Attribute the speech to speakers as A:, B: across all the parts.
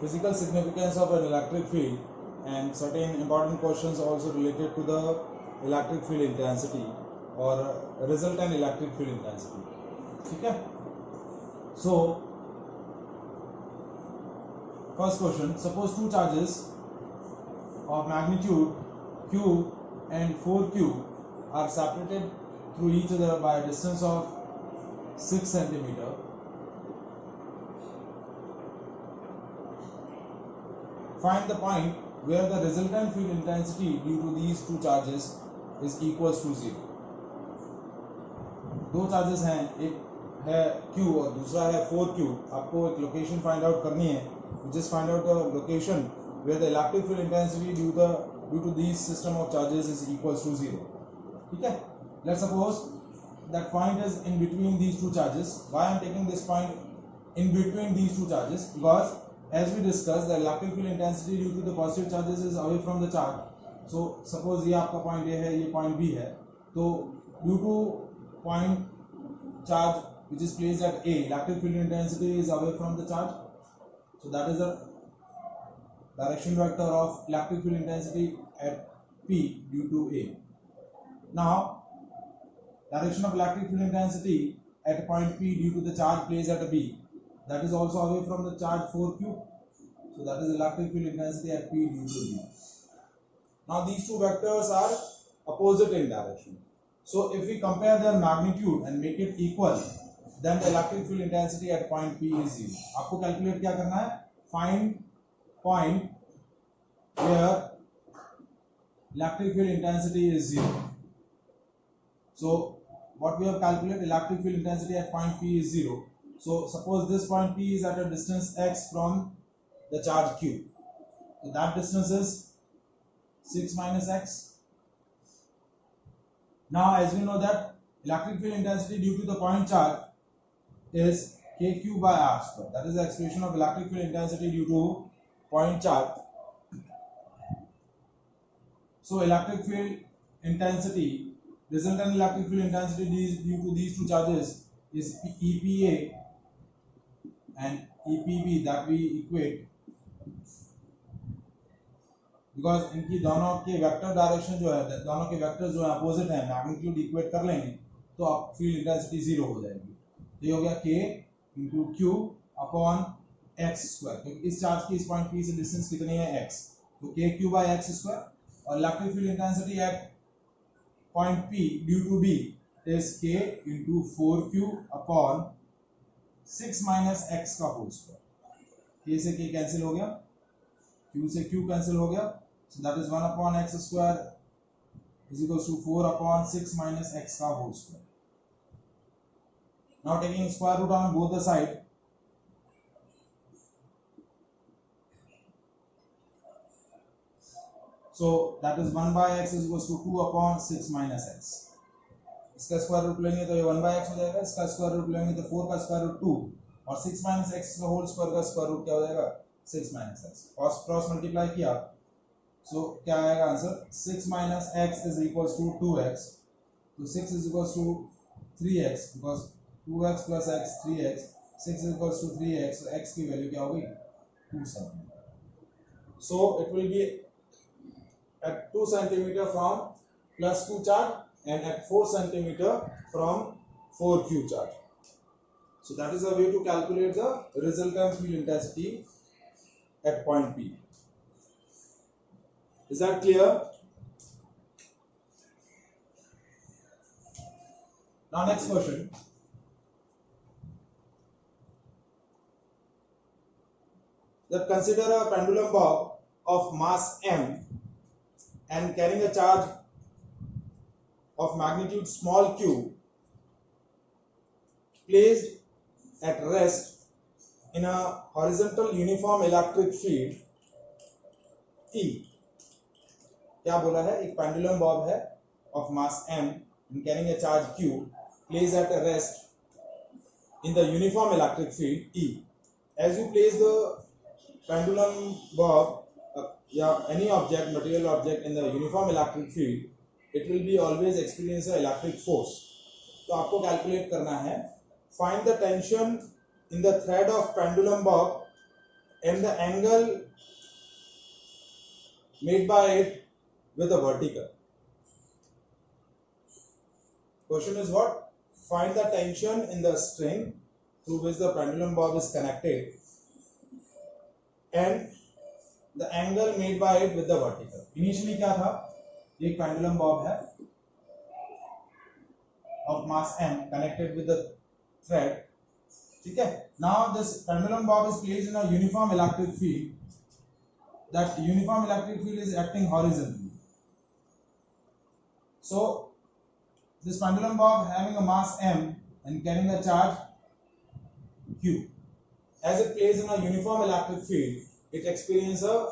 A: physical significance of an electric field and certain important questions also related to the electric field intensity or resultant electric field intensity. ठीक है? So first question, suppose two charges of magnitude q and 4q are separated through each other by a distance of 6 centimeter. Find the point where the resultant field intensity due to these two charges is equals to 0. दो charges हैं, एक है Q और दूसरा है 4Q. आपको एक location find out करनी है. Just find out the location where the electric field intensity due to these system of charges is equals to 0. ठीक है? Let's suppose that point is in between these two charges. Why I am taking this point in between these two charges? Because as we discussed, the electric field intensity due to the positive charges is away from the charge. So suppose ये आपका point A है, ये point B है, तो due to point charge which is placed at A, electric field intensity is away from the charge. So that is the direction vector of electric field intensity at P due to A. Now direction of electric field intensity at point P due to the charge placed at B, that is also away from the charge 4Q. So that is electric field intensity at P due to B. Now these two vectors are opposite in direction. So if we compare their magnitude and make it equal, then the electric field intensity at point P is 0. आपको calculate क्या करना है? Find point where electric field intensity is 0. So what we have calculated, electric field intensity at point P is 0. So suppose this point P is at a distance x from the charge Q. So that distance is 6 minus x. Now as we know that electric field intensity due to the point charge is kq by r square. That is the expression of electric field intensity due to point charge. So electric field intensity, resultant electric field intensity due to these two charges is EPA and EPB that we equate, because इनकी दोनों के vector direction जो है, दोनों के vectors जो है opposite हैं, मैग्नीट्यूड इक्वेट कर लेंगे तो आप फील्ड इंटेंसिटी 0 हो जाएगी. तो ये हो गया K into Q upon x square, क्योंकि इस चार्ज की इस पॉइंट P से डिस्टेंस कितनी है x, तो KQ बाय एक्स स्क्वायर. और electric field intensity at point P due to B is K into 4Q upon 6 minus x का होल स्क्वायर. K से K कैंसिल हो गया, Q से Q कैंसिल हो गया. So that is 1 upon x square is equals to 4 upon 6 minus x का whole square. Now taking square root on both the side, so that is 1 by x is equals to 2 upon 6 minus x. इसका square root लेंगे तो ये 1 by x हो जाएगा, इसका square root लेंगे तो 4 का स्क्वायर रूट 2 और 6 minus x का होल स्क्वायर का स्क्वायर रूट क्या हो जाएगा 6 minus x. क्रॉस मल्टीप्लाई किया, सो क्या आएगा answer, 6 minus x is equals to 2x. तो 6 is equals to 3x because 2x plus x 3x, 6 is equals to 3x. so x की वैल्यू क्या होगी 2 centimeter. So it will be at 2 centimeter from plus 2 charge and at 4 centimeter from 4Q charge. So that is a way to calculate the resultant field intensity at point P. Is that clear? Now next question. That consider a pendulum bob of mass m and carrying a charge of magnitude small q placed at rest in a horizontal uniform electric field E. क्या बोला है, एक pendulum Bob है of mass m and carrying a charge q placed at a rest in the uniform electric field E. As you place the pendulum bob any object, material object in the uniform electric field, it will be always experience a electric force. तो आपको calculate करना है, find the tension in the thread of pendulum bob and the angle made by it with a vertical. Question is what? Find the tension in the string through which the pendulum bob is connected and the angle made by it with the vertical. Initially क्या था? एक pendulum bob है of mass m connected with the thread. ठीक है? Now this pendulum bob is placed in a uniform electric field. That uniform electric field is acting horizontally. So this pendulum bob having a mass m and carrying a charge q. As it plays in a uniform electric field, it experiences a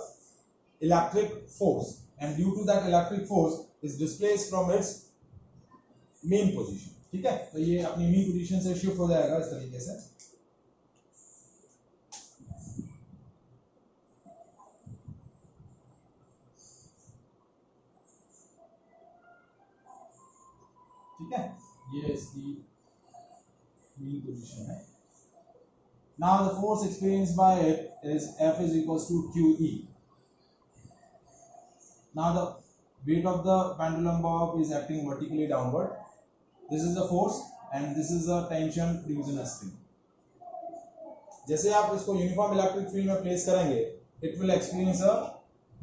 A: electric force, and due to that electric force is displaced from its main position. ठीक है, तो ये अपनी main position से shift हो जाएगा इस तरीके से. ठीक है, ये इसकी मेन पोजीशन है. Now the force experienced by it is F is equals to QE. Now the weight of the pendulum bob is acting vertically downward. This is the force and this is the tension produced in a string. जैसे आप इसको uniform electric field में place करेंगे, it will experience a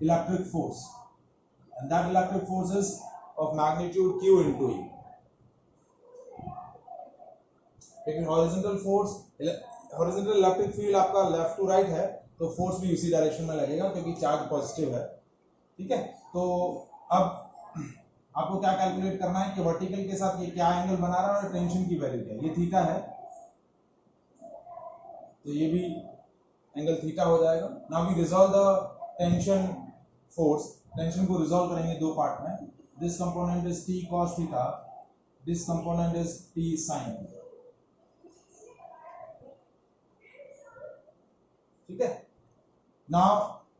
A: electric force, and that electric force is of magnitude Q into E. लेकिन horizontal force, horizontal electric field आपका left to right है, तो force भी उसी डायरेक्शन में लगेगा क्योंकि चार्ज पॉजिटिव है. ठीक है, तो अब आपको क्या कैलकुलेट करना है कि वर्टिकल के साथ ये क्या एंगल बना रहा है और टेंशन की वैल्यू क्या है. ये थीटा है, तो ये भी एंगल थीटा हो जाएगा. Now we resolve the tension force. Tension को रिजॉल्व करेंगे दो पार्ट में. This component is T cos theta, this component is T sine theta. ठीक है, now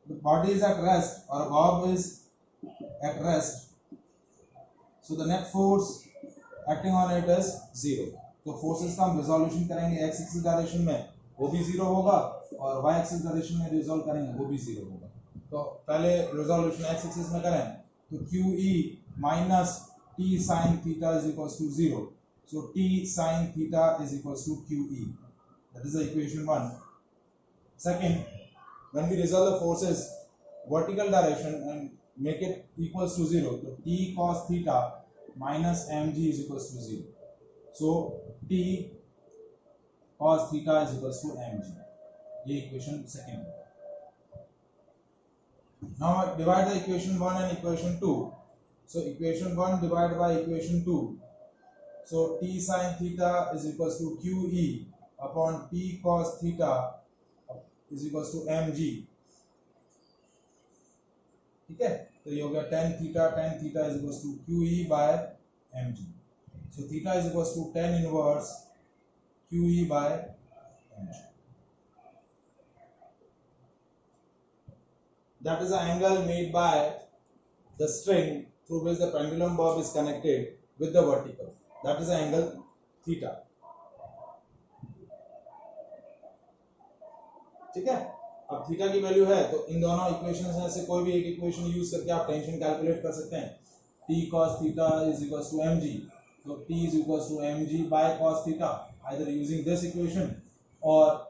A: the body is at rest और bob is at rest, so the net force acting on it is 0. तो forces का हम resolution करेंगे x axis direction में, वो भी 0 होगा, और y एक्सिस डायरेक्शन में रिजोल्व करेंगे, वो भी 0 होगा. तो पहले रिजोल्यूशन x एक्सिस में करें तो QE minus t sin theta is equals to 0. So t sin theta is equals to QE. That is the equation 1. Second, when we resolve the forces vertical direction and make it equals to 0, so t cos theta minus mg is equals to 0. So t cos theta is equals to mg. ये equation second. Now divide the equation 1 and equation 2. So equation 1 divided by equation 2. So t sin theta is equals to QE upon t cos theta is equals to mg. ठीक है, तो ये हो गया tan theta is equals to QE by mg. So theta is equals to tan inverse QE by mg. That is the angle made by the string through which the pendulum bob is connected with the vertical. That is the angle theta. ठीक है, अब theta की value है तो इन दोनों equations में से कोई भी एक इक्वेशन यूज करके आप टेंशन कैलकुलेट कर सकते हैं. t cos theta is equals to mg, so t is equals to mg by cos theta, either using this equation or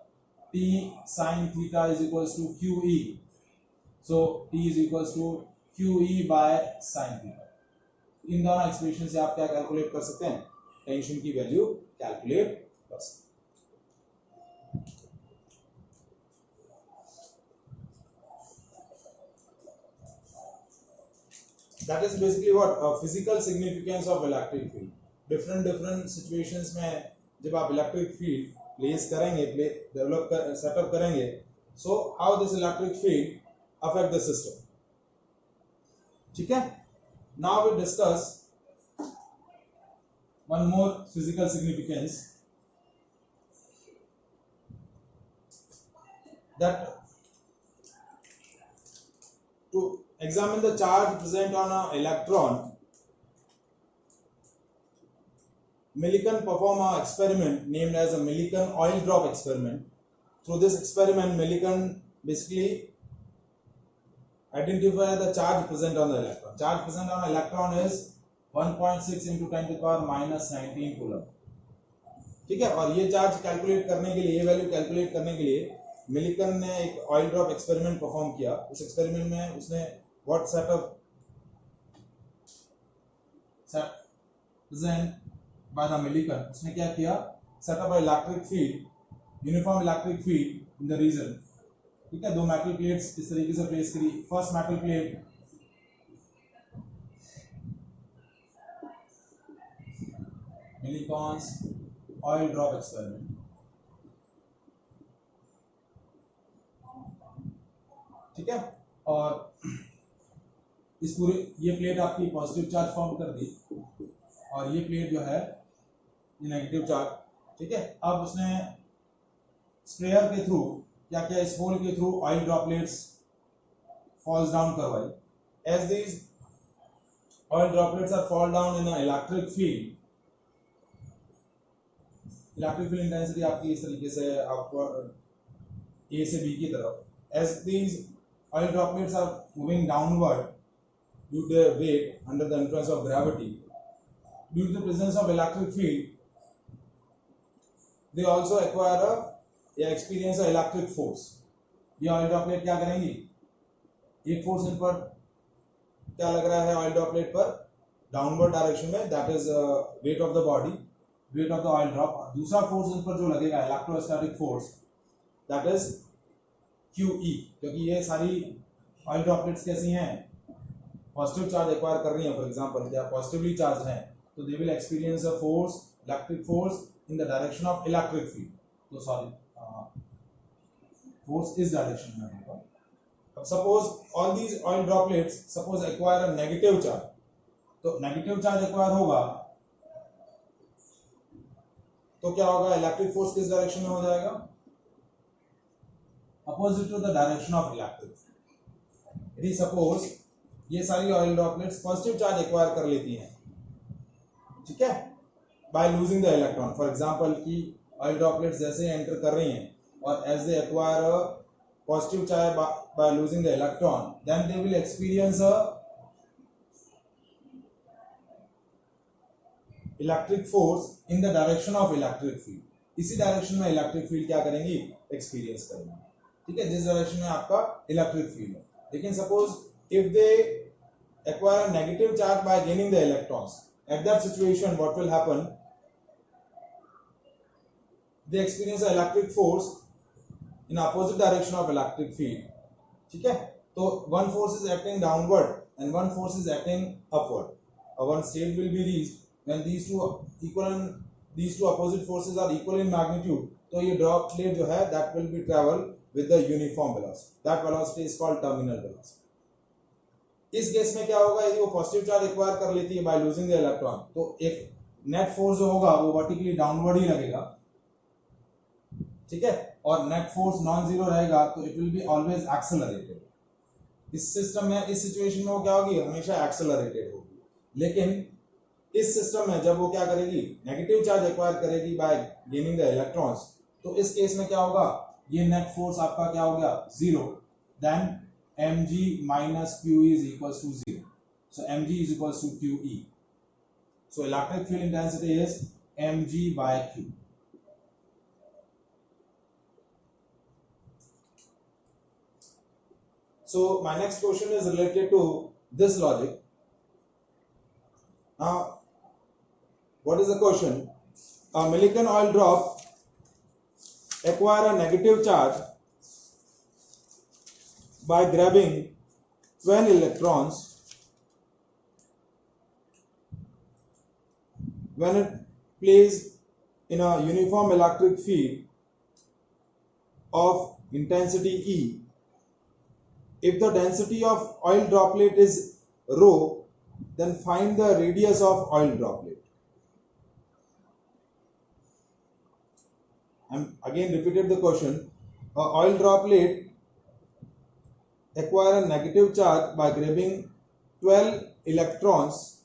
A: t sin theta is equals to QE, so t is equals to QE by sin theta. इन दोनों expression से आप क्या calculate कर सकते हैं, tension की value calculate कर सकते हैं. That is basically what physical significance of electric field. different situations में जब आप electric field place करेंगे, develop setup करेंगे, so how this electric field affect the system. ठीक है, now we discuss one more physical significance, that to examine the charge present on an electron, Millikan performed an experiment named as a Millikan oil drop experiment. Through this experiment, Millikan basically identify the charge present on the electron. Charge present on electron is 1.6 into 10 to the power minus 19 coulomb. ठीक है. और ये charge calculate करने के लिए, ये value calculate करने के लिए मिलिकन ने एक ऑयल ड्रॉप एक्सपेरिमेंट परफॉर्म किया. उस एक्सपेरिमेंट में उसने what setup present by the Millikan, उसने क्या किया, set up electric field, uniform electric field in the region. ठीक है. दो मेटल प्लेट्स इस तरीके से प्लेस करी. First metal plate Millikan's oil drop experiment. ठीक है. और इस पूरे, ये प्लेट आपकी पॉजिटिव चार्ज फॉर्म कर दी और ये प्लेट जो है ये नेगेटिव चार्ज. ठीक है. अब उसने स्प्रेयर के थ्रू क्या किया, इस होल के through oil droplets falls down करवाई. As these oil droplets are fall down in electric field, electric field intensity आपकी इस तरीके से आपको ए से बी की तरफ. As these oil droplets are moving downward due to their weight under the influence of gravity, due to the presence of electric field, they also acquire a experience of electric force. ये oil droplet क्या करेंगी, एक force in पर क्या लग रहा है oil droplet पर डाउनवर्ड डायरेक्शन में, that is weight of the body, weight of the oil drop. दूसरा फोर्स इन पर जो लगेगा electrostatic force, that is QE, क्योंकि ये सारी ऑयल ड्रॉपलेट्स कैसी हैं, पॉजिटिव चार्ज एक्वायर कर रही हैं. फॉर एग्जांपल क्या पॉजिटिवली चार्ज हैं, तो दे will experience a force, electric force in the direction of electric field. तो सॉरी, फोर्स इस डायरेक्शन में होगा. अब suppose all these oil droplets suppose acquire a negative charge, तो नेगेटिव चार्ज एक्वायर होगा तो क्या होगा, इलेक्ट्रिक फोर्स किस डायरेक्शन में हो जाएगा, opposite to the direction of electric. यदि सपोज ये सारी oil droplets positive charge acquire कर लेती हैं, ठीक है, by losing the electron. For example कि ऑयल ड्रॉपलेट्स जैसे एंटर कर रही हैं और as they acquire positive charge by losing the electron, then they will experience a electric force in the direction of electric field. इसी direction में electric field क्या करेंगी, एक्सपीरियंस करेंगे. ठीक है, जिस डायरेक्शन में आपका इलेक्ट्रिक फील्ड है. लेकिन suppose if they acquire a negative charge by gaining the electrons, at that situation what will happen, they experience an electric force in opposite direction of electric field. ठीक है. तो one force is acting downward and one force is acting upward. One state will be reached when these two opposite forces are equal in magnitude. तो ये droplet जो है that will be travel with the uniform velocity. That velocity is called terminal velocity. इस case में क्या होगा, यदि वो पॉजिटिव चार्ज एक्वायर कर लेती है बाय लूजिंग द इलेक्ट्रॉन, तो एक नेट फोर्स जो होगा वो वर्टिकली डाउनवर्ड ही लगेगा. ठीक है. और नेट फोर्स नॉन जीरो रहेगा तो it will be always accelerated. इस सिस्टम में, इस सिचुएशन में वो क्या होगी, हमेशा एक्सेलरेटेड होगी. लेकिन इस सिस्टम में जब वो क्या करेगी, नेगेटिव चार्ज एक्वायर करेगी बाय गेनिंग द इलेक्ट्रॉन्स, तो इस केस में क्या होगा, ये नेट फोर्स आपका क्या हो गया, zero. Then mg minus q is equals to 0. So mg is equals to qe. So electric field intensity is mg by q. So my next question is related to this logic. Now, what is the question? A Millikan oil drop acquire a negative charge by grabbing 12 electrons when it plays in a uniform electric field of intensity E. If the density of oil droplet is rho, then find the radius of oil droplet. And again repeated the question. A oil droplet acquire a negative charge by grabbing 12 electrons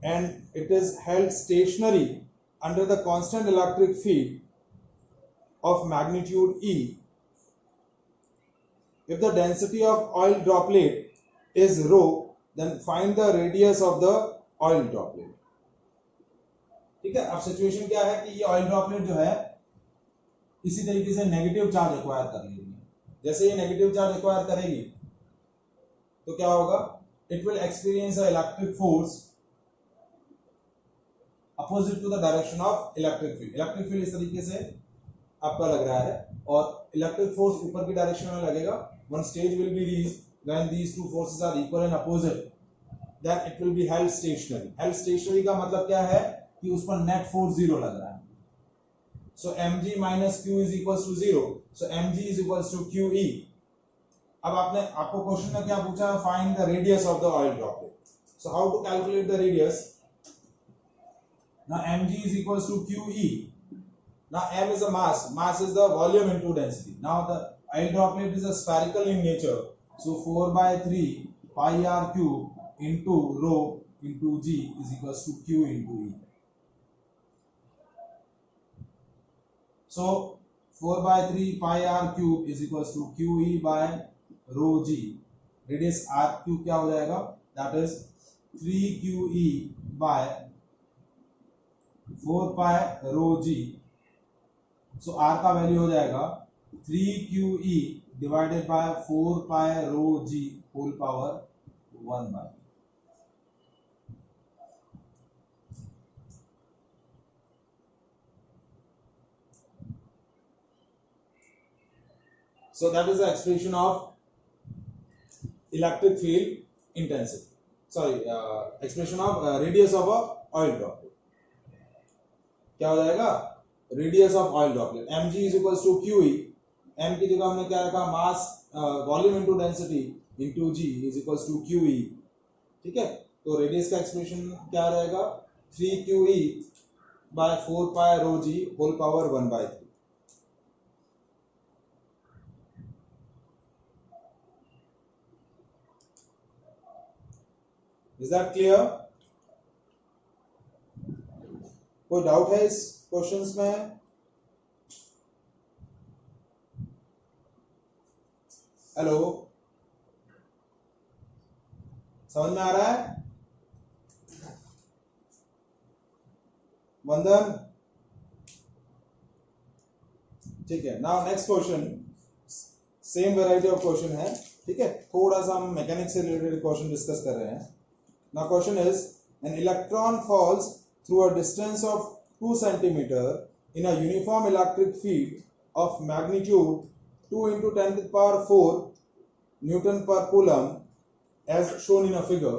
A: and it is held stationary under the constant electric field of magnitude E if the density of oil droplet is rho, then find the radius of the oil droplet. ठीक है, अब situation क्या है कि ये oil droplet जो है इसी तरीके से नेगेटिव चार्ज एक्वायर कर लेगी। जैसे ये नेगेटिव चार्ज एक्वायर करेगी तो क्या होगा, it will experience a electric force opposite to the direction of electric field. Electric field इस तरीके से आपका लग रहा है और इलेक्ट्रिक फोर्स ऊपर की डायरेक्शन में लगेगा। One stage will be reached when these two forces are equal and opposite, then it will be held stationary. Held stationary का मतलब क्या है कि उस पर नेट फोर्स जीरो लग रहा है। सो mg minus q is equals to 0, so mg is equals to qe। अब आपको क्वेश्चन में क्या पूछा, find the radius of the oil droplet. So how to calculate the radius? Now mg is equals to qe. Now m is a mass is the volume into density. Now the oil droplet is a spherical in nature, so 4/3 pi r cube into rho into g is equals to q into e. So 4/3 pi r cube is equals to qe by rho g. Radius r cube क्या हो जाएगा, that is 3qe by 4 pi rho g। so r का value हो जाएगा 3qe divided by 4 pi rho g whole power 1 by। so that is the expression of electric field intensity, sorry expression of radius of a oil droplet। क्या हो जाएगा, radius of oil droplet mg is equals to qe। m की जगह हमने क्या रखा, mass volume into density into g is equals to qe। ठीक है, तो रेडियस का एक्सप्रेशन क्या रहेगा, 3qe by 4 pi rho g whole power 1/3। Is that clear? कोई डाउट है इस क्वेश्चंस में? हेलो, समझ में आ रहा है? वंदन, ठीक है। Now next question, same variety of question है, ठीक है, थोड़ा सा हम मैकेनिक्स से रिलेटेड क्वेश्चन डिस्कस कर रहे हैं। Now question is, an electron falls through a distance of 2 centimeter in a uniform electric field of magnitude 2 into 10 to the power 4 Newton per coulomb as shown in a figure।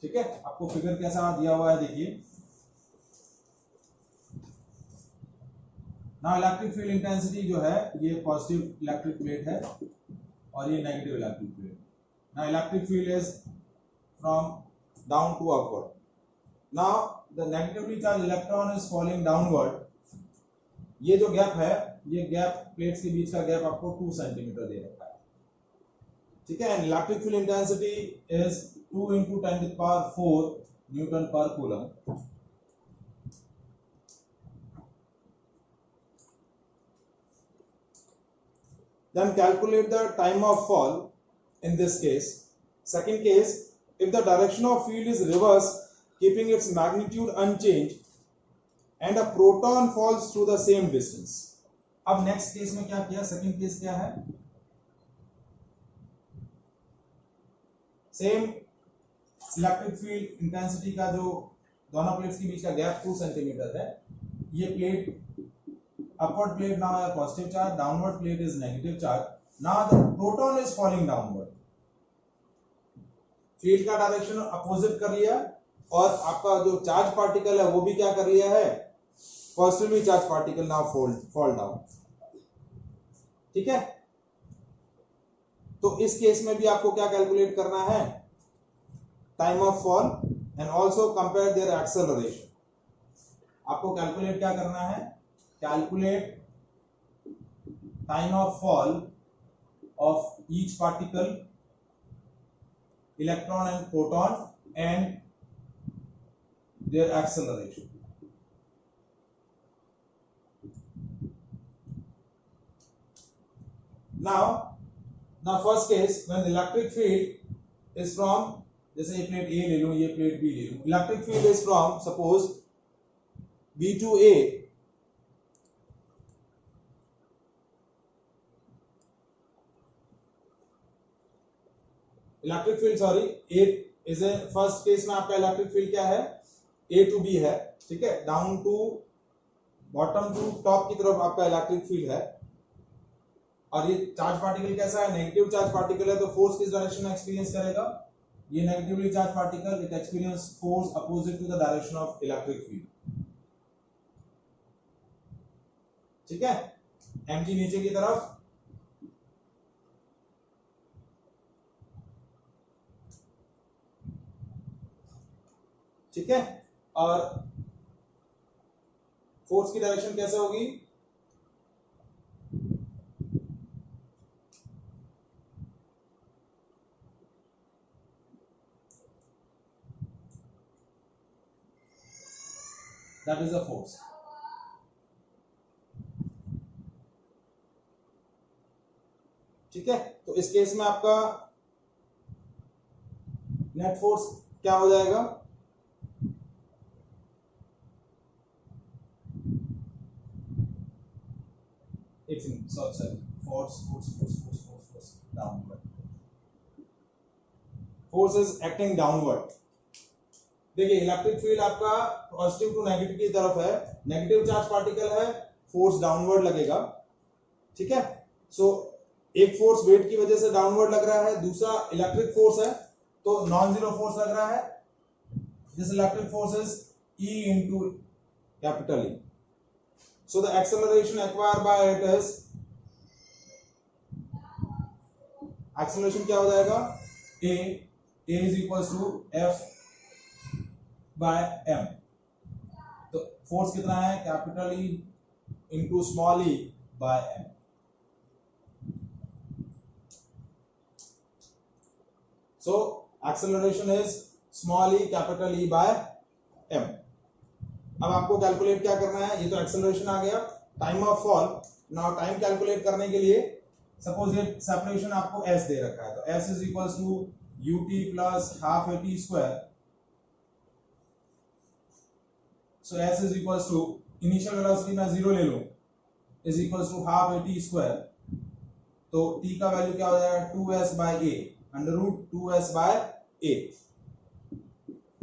A: ठीक है, आपको figure कैसा दिया हुआ है देखिए। Now electric field intensity जो है ये पॉजिटिव इलेक्ट्रिक प्लेट है और ये negative electric plate. Now electric field is from down to upward. Now the negatively charged electron is falling downward। ये जो गैप है, ये गैप प्लेट्स के बीच का गैप आपको 2 सेंटीमीटर दे रखा है, ठीक है। And electric field intensity is 2 into 10 to the power 4 Newton पर coulomb. Then calculate the time of fall in this case। Second case, if the direction of field is reverse keeping its magnitude unchanged and a proton falls through the same distance। अब next case में क्या किया, second case क्या है, same electric field intensity का जो दोनों plates के बीच का गैप 2 सेंटीमीटर है। ये प्लेट अपवर्ड प्लेट नाउ है positive charge, downward plate is negative charge. Now the proton is falling downward. Field का डायरेक्शन अपोजिट कर लिया और आपका जो चार्ज पार्टिकल है वो भी क्या कर लिया है, positively charge particle now fall down. ठीक है, तो इस केस में भी आपको क्या कैलकुलेट करना है, time of fall and also compare there acceleration. आपको कैलकुलेट क्या करना है, calculate time of fall of each particle, electron and proton, and their acceleration। Now now first case when the electric field is from, जैसे ये plate A ले लूं, ये plate B ले लूं, electric field is from suppose B to A, electric field sorry A is a first case में आपका electric field क्या है, A टू B है, ठीक है, down to bottom to top की तरफ आपका इलेक्ट्रिक फील्ड है, और ये चार्ज पार्टिकल कैसा है, नेगेटिव चार्ज पार्टिकल है, तो फोर्स किस डायरेक्शन में एक्सपीरियंस करेगा, ये negatively charge particle it experience force opposite to the direction of electric field, ठीक है, mg नीचे की तरफ, ठीक है, और फोर्स की डायरेक्शन कैसे होगी, दैट इज अ फोर्स, ठीक है, तो इस केस में आपका नेट फोर्स क्या हो जाएगा, फोर्स इज एक्टिंग डाउनवर्ड। देखिए इलेक्ट्रिक फील्ड आपका पॉजिटिव टू नेगेटिव की तरफ है, नेगेटिव चार्ज पार्टिकल है, फोर्स डाउनवर्ड लगेगा, ठीक है, सो एक फोर्स वेट की वजह से डाउनवर्ड लग रहा है, दूसरा इलेक्ट्रिक फोर्स है तो नॉन जीरो फोर्स लग रहा है, this electric force is E into capital E, so the acceleration acquired by it is, acceleration क्या हो जाएगा, A is equals to F by M, तो फोर्स कितना है, capital E into small e by M, so acceleration is small e capital E by M। अब आपको calculate क्या करना है, ये तो एक्सेलरेशन आ गया, time of fall, now time calculate करने के लिए सपोज ये सेपरेशन आपको s दे रखा है, तो s is equals to ut plus half at square, so s is equals to initial velocity मैं 0 ले लूं is equals to half at square, तो t का वैल्यू क्या हो जाएगा 2s by a under root 2s by a,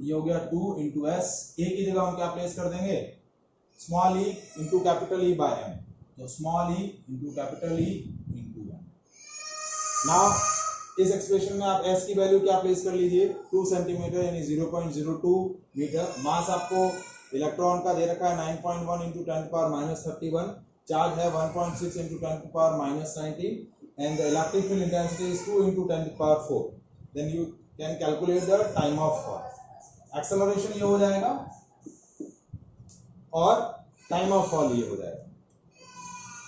A: ये हो गया 2 इंटू एस, ए की जगह हम क्या प्लेस कर देंगे, small E into capital E by M, तो small E into capital E into M. Now इस एक्सप्रेशन में आप एस की वैल्यू क्या प्लेस कर लीजिए, 2 सेंटीमीटर यानी 0.02 मीटर, मास आपको इलेक्ट्रॉन का दे रखा है 9.1 इंटू 10⁻31, चार्ज है 1.6 into 10⁻19 and the electric field intensity is 2 into 10⁴, then you can calculate the time of fall, acceleration ये हो जाएगा और टाइम ऑफ फॉल ये हो जाएगा।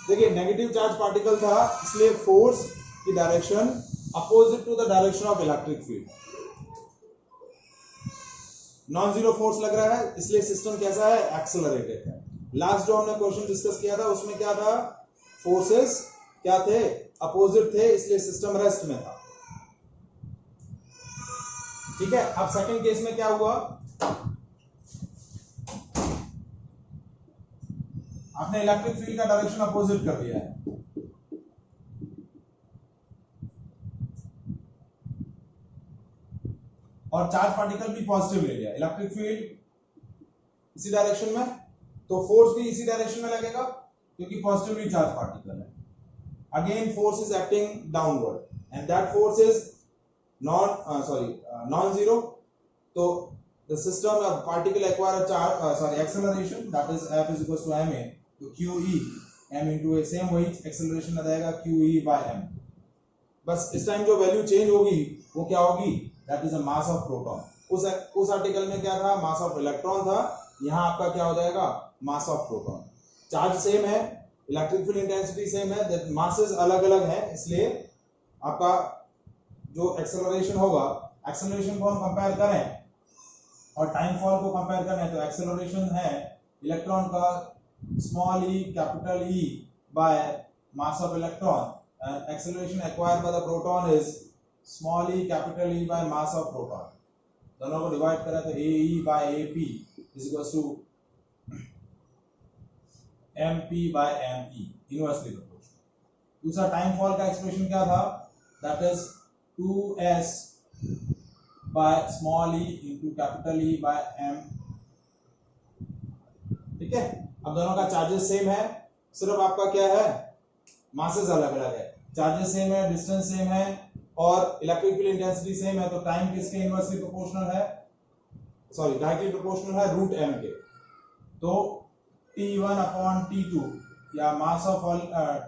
A: देखिए नेगेटिव चार्ज पार्टिकल था इसलिए फोर्स की direction opposite to the direction of electric field, non zero force लग रहा है इसलिए सिस्टम कैसा है, एक्सेलरेटेड है। लास्ट जो हमने क्वेश्चन डिस्कस किया था उसमें क्या था, फोर्सेस क्या थे, अपोजिट थे, इसलिए सिस्टम रेस्ट में था, ठीक है। अब सेकंड केस में क्या हुआ, आपने इलेक्ट्रिक फील्ड का डायरेक्शन अपोजिट कर दिया है, और चार्ज पार्टिकल भी पॉजिटिव ले लिया, इलेक्ट्रिक फील्ड इसी डायरेक्शन में, तो फोर्स भी इसी डायरेक्शन में लगेगा क्योंकि पॉजिटिवली चार्ज पार्टिकल है, again force is acting downward and that force is non zero, so the system of particle acquire a charge acceleration that is f is equals to ma, तो qe m into a same वही acceleration आ जाएगा qe by m, बस इस time जो value change होगी वो क्या होगी, that is a mass of proton, उस आर्टिकल में क्या था, मास ऑफ इलेक्ट्रॉन था, यहाँ आपका क्या हो जाएगा, mass of proton, charge same है, इलेक्ट्रिक फील्ड इंटेंसिटी सेम है, दैट मासेस अलग अलग हैं, इसलिए आपका जो एक्सेलरेशन होगा, एक्सेलरेशन को हम कंपेयर करें और टाइम फॉल को कंपेयर करें, तो एक्सेलरेशन है इलेक्ट्रॉन का small E capital E by mass of electron, and acceleration acquired by the proton is small e capital E by mass of proton. दोनों को डिवाइड करें तो AE by AP is equals to MP by ME, inversely proportional. दूसरा time fall का expression क्या था? That is 2s by small e into capital E by M. ठीक है, अब दोनों का चार्जेस सेम है, सिर्फ आपका क्या है, मासेस अलग अलग है. चार्जेस सेम है, डिस्टेंस सेम है और इलेक्ट्रिक फील्ड इंटेंसिटी सेम है, तो टाइम किसके इनवर्सली प्रोपोर्शनल है, सॉरी डायरेक्टली प्रोपोर्शनल है रूट m के. तो T1 upon T2 या mass of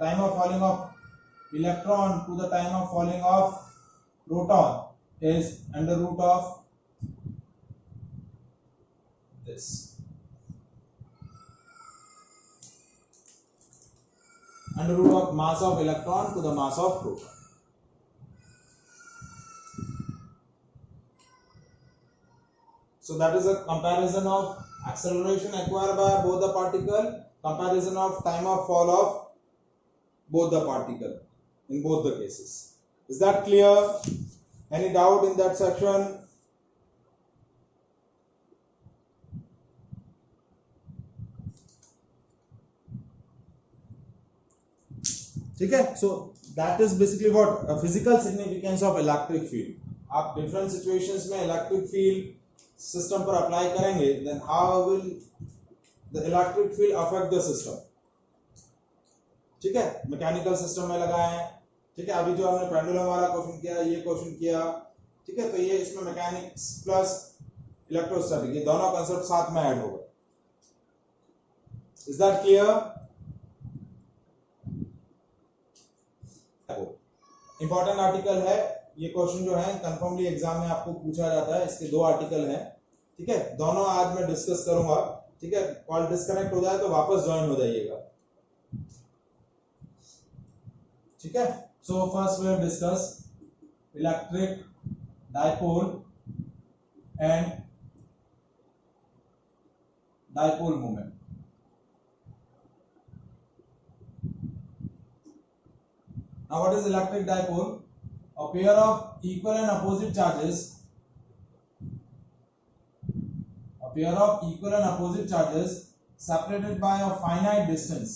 A: time of falling of electron to the time of falling of proton is under root of this. Under root of mass of electron to the mass of proton. So that is a comparison of acceleration acquired by both the particle, comparison of time of fall of both the particle in both the cases. Is that clear? Any doubt in that section? ठीक है. So that is basically what physical significance of electric field. आप different situations में electric field system पर apply करेंगे, then how will the electric field affect the system. ठीक है, mechanical system में लगाए हैं. ठीक है, अभी जो हमने पेंडुलम वाला क्वेश्चन किया, ये क्वेश्चन किया, ठीक है, तो ये इसमें मैकेनिक्स प्लस इलेक्ट्रोस्टैटिक, ये दोनों कांसेप्ट साथ में ऐड हो गए. Is that clear? Important article है ये क्वेश्चन, जो है कंफर्मली एग्जाम में आपको पूछा जाता है. इसके दो आर्टिकल हैं. ठीक है, दोनों आज मैं डिस्कस करूंगा. ठीक है, कॉल डिस्कनेक्ट हो जाए तो वापस ज्वाइन हो जाइएगा. ठीक है, सो first we will discuss electric dipole and dipole moment. Now what is electric dipole? A pair of equal and opposite charges, separated by a finite distance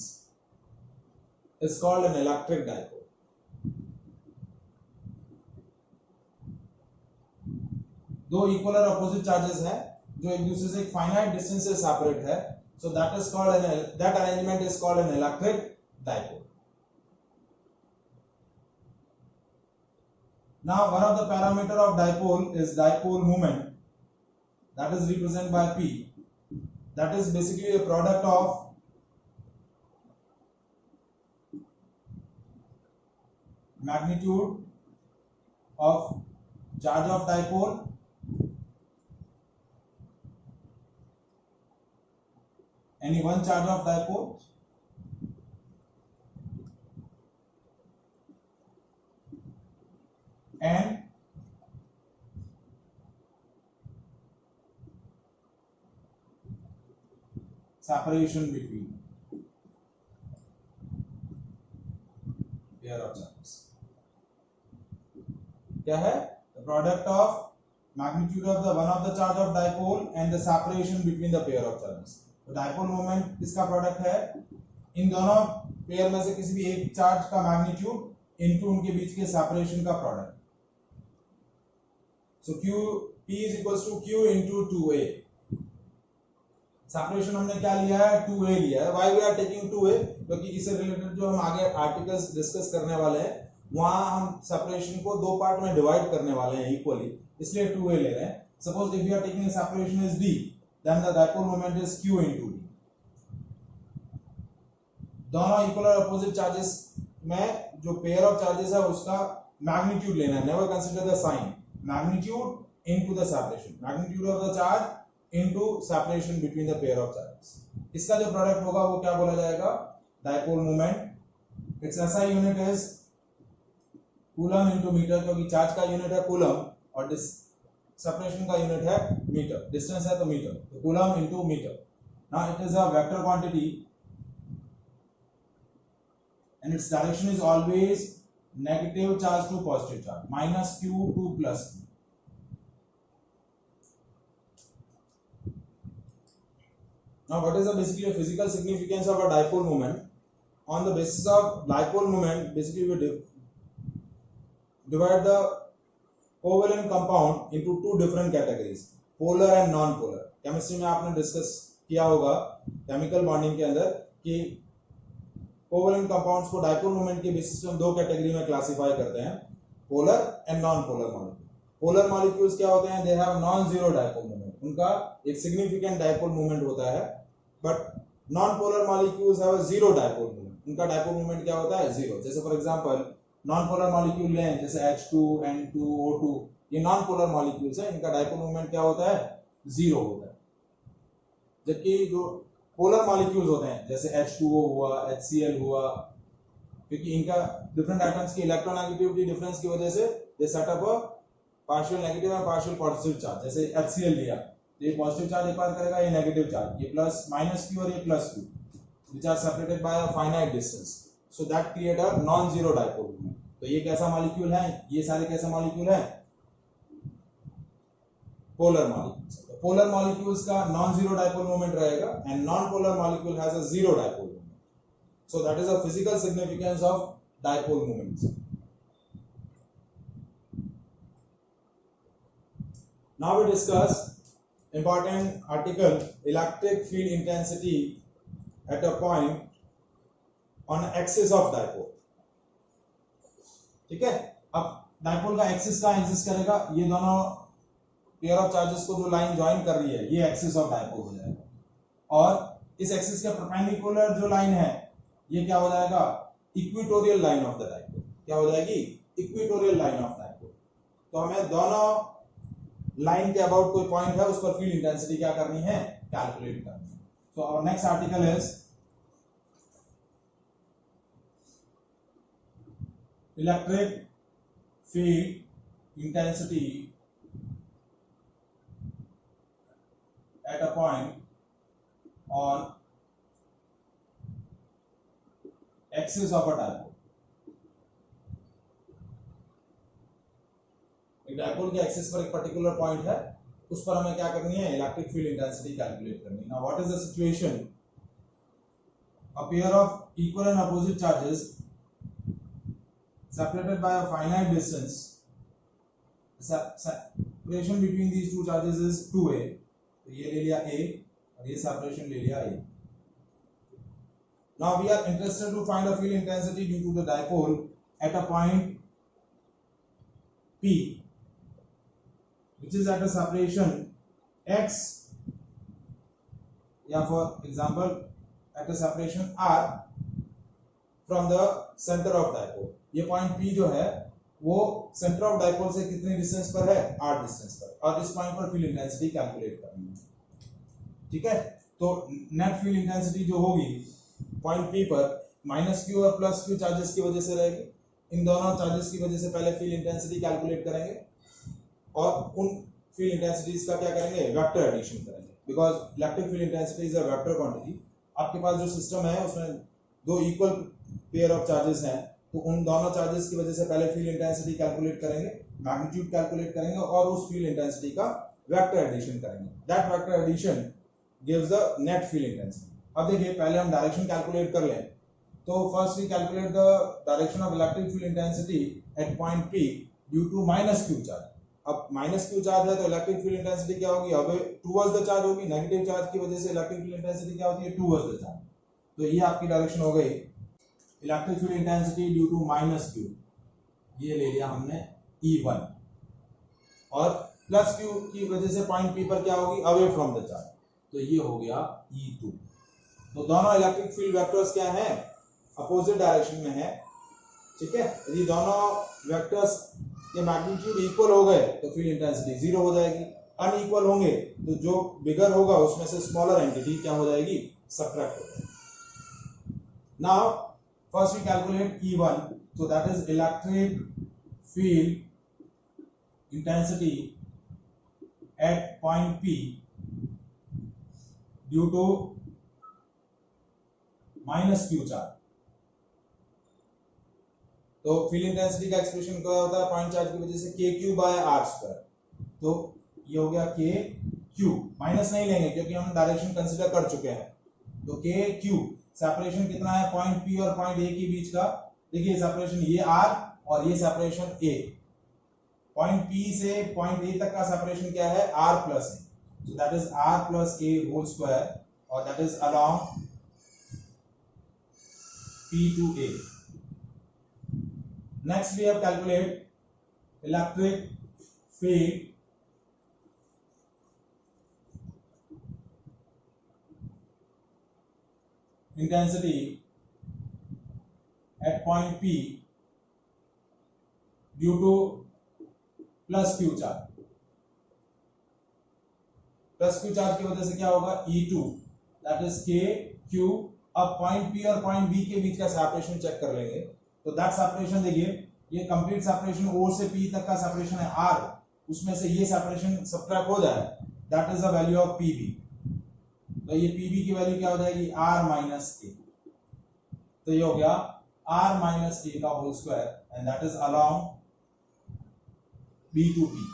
A: is called an electric dipole. दो equal और opposite charges हैं जो एक दूसरे से एक finite distance से separate है, so that arrangement is called an electric dipole. Now one of the parameter of dipole is dipole moment, that is represented by P. That is basically a product of magnitude of charge of dipole any one charge of dipole and separation between pair of charges. क्या है? The product of magnitude of the one of the charge of dipole and the separation between the pair of charges. तो dipole moment किसका product है? इन दोनों pair में से किसी भी एक चार्ज का मैग्नीट्यूड इनटू उनके बीच के सेपरेशन का product. So P is equals to Q into 2A. Separation हमने क्या लिया है? 2A लिया है. Why we are taking 2A? क्योंकि इससे रिलेटेड जो हम आगे आर्टिकल्स डिस्कस करने वाले हैं वहां हम सेपरेशन को दो पार्ट में डिवाइड करने वाले हैं इक्वली, इसलिए 2A ले रहे हैं. Suppose if you are taking separation is D, then the dipole moment is Q into D. दोनों इक्वल और अपोजिट चार्जेस में जो पेयर ऑफ चार्जेस है उसका मैग्नीट्यूड लेना है. Never consider the sign. Magnitude into the separation, magnitude of the charge into separation between the pair of charges. इसका जो प्रोडक्ट होगा वो क्या बोला जाएगा? Dipole moment. Its SI unit is coulomb into metre, क्योंकि चार्ज का यूनिट है कूलम और सेपरेशन का यूनिट है मीटर. डिस्टेंस है तो मीटर, तो coulomb into metre. Now it is a vector quantity and its direction is always negative charge to positive charge, minus q to plus q. Now what is the basically a physical significance of a dipole moment? On the basis of dipole moment, basically we divide the covalent compound into two different categories, polar and non-polar. Chemistry में आपने discuss किया होगा chemical bonding के अंदर कि covalent compounds को dipole moment के basis पे हम दो कैटेगरी में क्लासिफाई करते हैं, polar and non polar molecule. Polar molecules क्या होते हैं? They have non zero dipole moment, उनका एक सिग्निफिकेंट डाइपोल मोमेंट होता है. But non polar molecules have a zero dipole moment, उनका डाइपोल मोमेंट क्या होता है? जीरो. जैसे for example non polar molecule लें, जैसे H2, N2, O2, ये नॉन पोलर मॉलिक्यूल्स हैं, इनका डाइपोल मोमेंट क्या होता है? जीरो होता है. जबकि जो पोलर मॉलिक्यूल्स होते हैं जैसे H2O हुआ, HCl हुआ, क्योंकि इनका डिफरेंट एटम्स की इलेक्ट्रोनेगेटिविटी डिफरेंस की वजह से they set up a partial negative और पार्शियल पॉजिटिव चार्ज. जैसे HCl लिया, ये पॉजिटिव चार्ज एक्वायर करेगा, ये नेगेटिव चार्ज, ये प्लस माइनस q और ये plus q, which are separated by a finite distance, so that create a non zero dipole moment. तो ये कैसा मॉलिक्यूल है? ये सारे कैसे मॉलिक्यूल है? Polar molecules. पोलर मॉलिक्यूल्स का नॉन जीरो डाइपोल मोमेंट रहेगा and non polar molecule has a zero dipole moment. So that is a physical significance of dipole moments. Now we discuss important article, electric field intensity at a point on axis of dipole. ठीक है, अब dipole का axis का exist करेगा, ये दोनों pair of charges को जो लाइन ज्वाइन कर रही है ये एक्सिस ऑफ डाइपोल हो जाएगा, और इस एक्सिस के परपेंडिकुलर जो लाइन है ये क्या हो जाएगा? Equatorial line of the dipole. क्या हो जाएगी? Equatorial line of dipole. तो हमें दोनों लाइन के अबाउट कोई पॉइंट है उस पर फील्ड इंटेंसिटी क्या करनी है? कैलकुलेट करनी है. So our next article is electric field intensity at a point on axis of a dipole. Dipole के एक्सिस पर एक पर्टिकुलर पॉइंट है, उस पर हमें क्या करनी है? इलेक्ट्रिक फील्ड इंटेंसिटी कैलकुलेट करनी है. Now what is the situation? A pair of equal and opposite charges separated by a finite distance, separation between these two charges is 2a. तो ये ले लिया a और ये separation ले लिया a. Now we are interested to find a field intensity due to the dipole at a point P, which is at a separation x, या for example at a separation r from the center of dipole. ये point P जो है वो centre of dipole से कितने distance पर है? r distance पर, और इस पॉइंट पर फील्ड इंटेंसिटी कैलकुलेट करनी है. ठीक है, तो नेट फील्ड इंटेंसिटी जो होगी पॉइंट P पर माइनस q और प्लस q चार्जेस की वजह से रहेगी. इन दोनों चार्जेस की वजह से पहले फील्ड इंटेंसिटी कैलकुलेट करेंगे और उन फील्ड इंटेंसिटीज का क्या करेंगे? वेक्टर एडिशन करेंगे, because electric field intensity is a vector quantity. आपके पास जो सिस्टम है उसमें दो इक्वल पेयर ऑफ चार्जेस हैं, तो उन दोनों चार्जेस की वजह से पहले फील्ड इंटेंसिटी कैलकुलेट करेंगे, मैग्नीट्यूड कैलकुलेट करेंगे और उस फील्ड इंटेंसिटी का वेक्टर एडिशन करेंगे. That vector addition gives the net field intensity. अब देखिए, पहले हम डायरेक्शन कैलकुलेट कर लें. तो first we calculate the direction of electric field intensity at point P due to minus q charge. अब माइनस q चार्ज है तो इलेक्ट्रिक फील्ड इंटेंसिटी क्या होगी? अब टुवर्ड्स द चार्ज होगी. नेगेटिव चार्ज की वजह से इलेक्ट्रिक फील्ड इंटेंसिटी क्या होती है? Towards the charge. तो ये आपकी डायरेक्शन हो गई electric field intensity due to minus q. ये ले लिया हमने E1, और प्लस q की वजह से पॉइंट P पर क्या होगी? अवे फ्रॉम द चार्ज, तो ये हो गया E2. तो दोनों इलेक्ट्रिक फील्ड वेक्टर्स क्या हैं? अपोजिट डायरेक्शन में है. ठीक है, यदि दोनों वेक्टर्स के मैग्नीट्यूड इक्वल हो गए तो फील्ड इंटेंसिटी जीरो हो जाएगी. अनइक्वल होंगे तो जो बिगर होगा उसमें से स्मॉलर एंटिटी क्या हो जाएगी? सब्ट्रैक्ट हो जाएगी. Now first we calculate E1, so that is electric field intensity at point P due to minus q charge. तो फील्ड इंटेंसिटी का एक्सप्रेशन क्या होता है पॉइंट चार्ज की वजह से के क्यू बाय आर स्क्वायर। तो ये हो गया के क्यू, माइनस नहीं लेंगे क्योंकि हम डायरेक्शन कंसीडर कर चुके हैं। तो के क्यू सेपरेशन कितना है पॉइंट पी और पॉइंट ए के बीच का, देखिए सेपरेशन ये आर और ये सेपरेशन ए। पॉइंट पी से पॉइंट ए तक का सेपरेशन क्या है R plus A, so that is r plus a whole square or that is along p to a. Next we have calculate electric field intensity at point P due to plus q charge. Plus Q charge की वजह से क्या होगा E2 that is के Q. अब point P और point B के बीच का सेपरेशन चेक कर लेंगे। तो दैट सेपरेशन देखिए ये कंप्लीट सेपरेशन O से P तक का सेपरेशन है R, उसमें से ये सेपरेशन सब्ट्रैक्ट हो जाए that is the value of PB। तो ये PB की वैल्यू क्या हो जाएगी R माइनस A। तो ये हो गया R माइनस A का whole square and that is along B to P।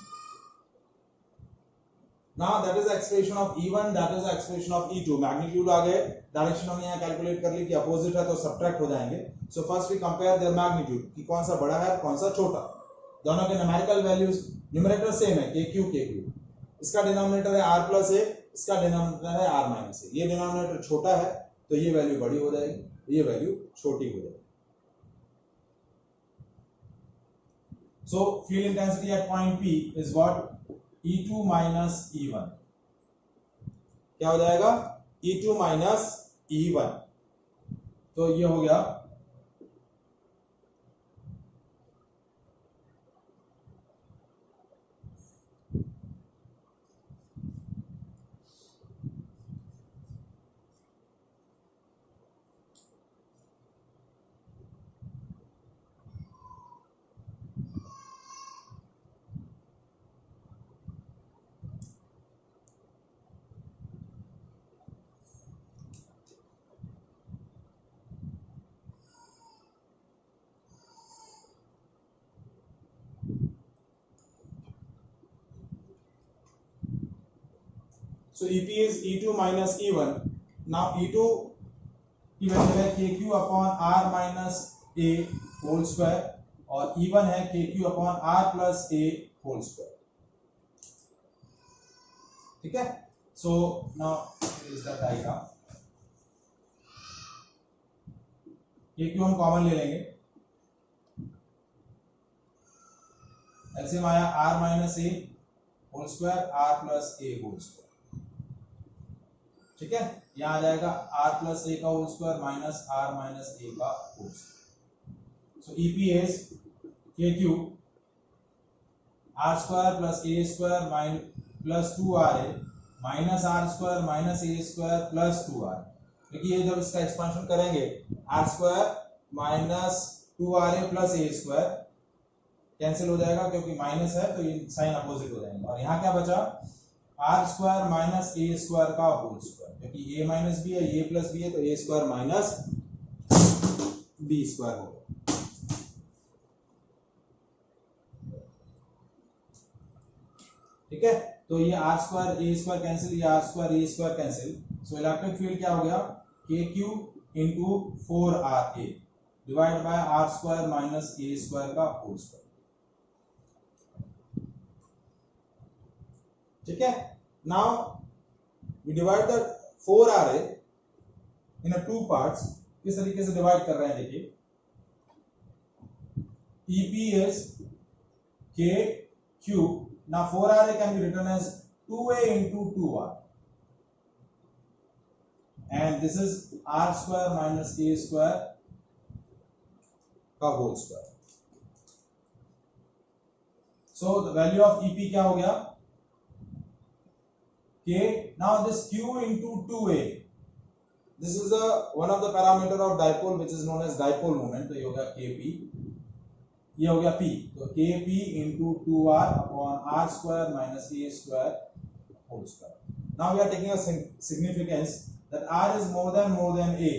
A: Now that is the expression of E1, that is the expression of E2। Magnitude आ गए, डायरेक्शन हमने यहाँ कैलकुलेट कर ली कि अपोजिट है तो सब्ट्रैक्ट हो जाएंगे। So first we compare their magnitude कि कौन सा बड़ा है कौन सा छोटा। दोनों के न्यूमेरिकल वैल्यूज न्यूमरेटर सेम है के क्यू। इसका डिनोमिनेटर है r प्लस ए, इसका डिनोमिनेटर है r माइनस ए। ये डिनोमिनेटर छोटा है तो ये वैल्यू बड़ी हो जाएगी, ये वैल्यू छोटी हो जाएगी। सो field intensity at point P is what E2 minus E1। क्या हो जाएगा E2 माइनस E1। तो ये हो गया so EP is E2 minus E1। now E2 की वैल्यू है KQ upon R minus A whole square और E1 है KQ upon R plus A whole square. ठीक है, so now is the diagram. KQ हम कॉमन ले लेंगे, LCM आया R minus A whole square R plus A whole square. ठीक है, यहाँ आ जाएगा r प्लस ए का whole square minus r minus A का whole square. So EP is KQ r square plus a square plus 2RA minus r square minus a square plus 2R। देखिए जब इसका एक्सपेंशन करेंगे r square minus 2RA plus a square cancel हो जाएगा क्योंकि minus है तो ये साइन अपोजिट हो जाएंगे। और यहाँ क्या बचा R square minus A square का होल स्क्वायर, क्योंकि ए माइनस बी है ए प्लस बी है तो A square minus B square होगा। ठीक है, तो ये R square A square cancel, ये R square A square cancel. So electric field क्या हो गया K Q into 4RA divide by R square minus A square का होल स्क्वायर। ठीक है, now we divide the 4RA in a two parts। किस तरीके से डिवाइड कर रहे हैं देखिए, EP is KQ। now 4RA can be written as 2A into 2R and this is R square minus A square का whole square। so the value of EP क्या हो गया K। now this Q into 2A, this is one of the parameter of dipole which is known as dipole moment। तो ये हो गया KP, ये हो गया P। तो KP into 2R upon R square minus A square whole square। now we are taking a significance that R is more than A।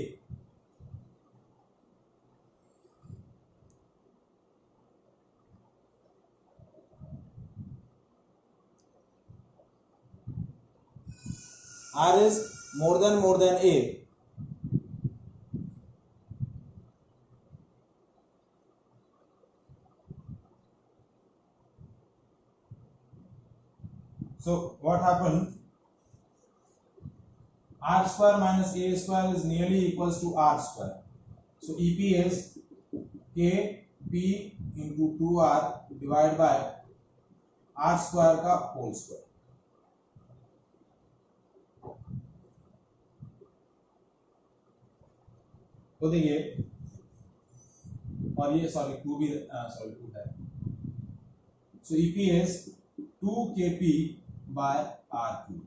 A: R is more than A, so what happened? R square minus A square is nearly equals to R square. So EP is KP into 2R divided by R square का whole square. तो देखिए, और ये sorry 2 भी sorry 2 है. So EP is 2 Kp by R cube.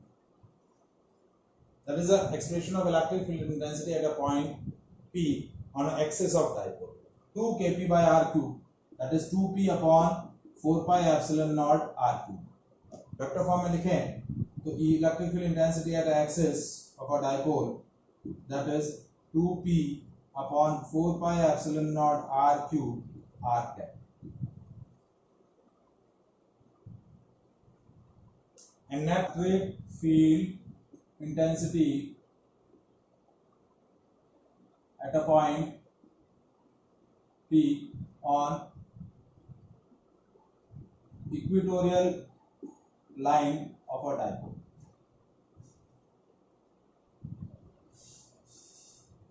A: That is the expression of electric field intensity at a point P on an axis of dipole. 2 Kp by R cube, that is 2P upon 4 pi epsilon naught R cube. Vector form में लिखें तो electric field intensity eight axis of a dipole that is 2p upon 4 pi epsilon naught R cube R cap. And electric field intensity at a point P on equatorial line of a dipole.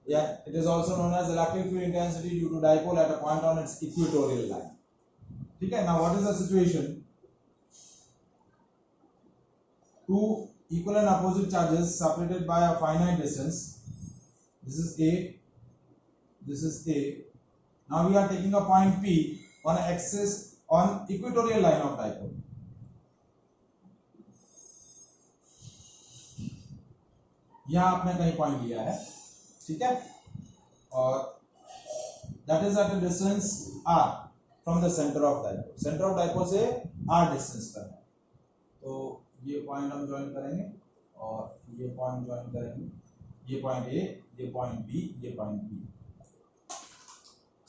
A: Yeah, it is also known as electric field intensity due to dipole at a point on its equatorial line. Okay, now what is the situation? Two equal and opposite charges separated by a finite distance. This is A, this is A. Now we are taking a point P on an axis on equatorial line of dipole. यहाँ आपने कहीं point लिया है, ठीक है, और that is at a distance r from the centre of dipole. Centre of dipole से r distance पर है. तो ये पॉइंट हम ज्वाइन करेंगे और ये पॉइंट ज्वाइन करेंगे. ये पॉइंट A, ये पॉइंट B, ये पॉइंट B.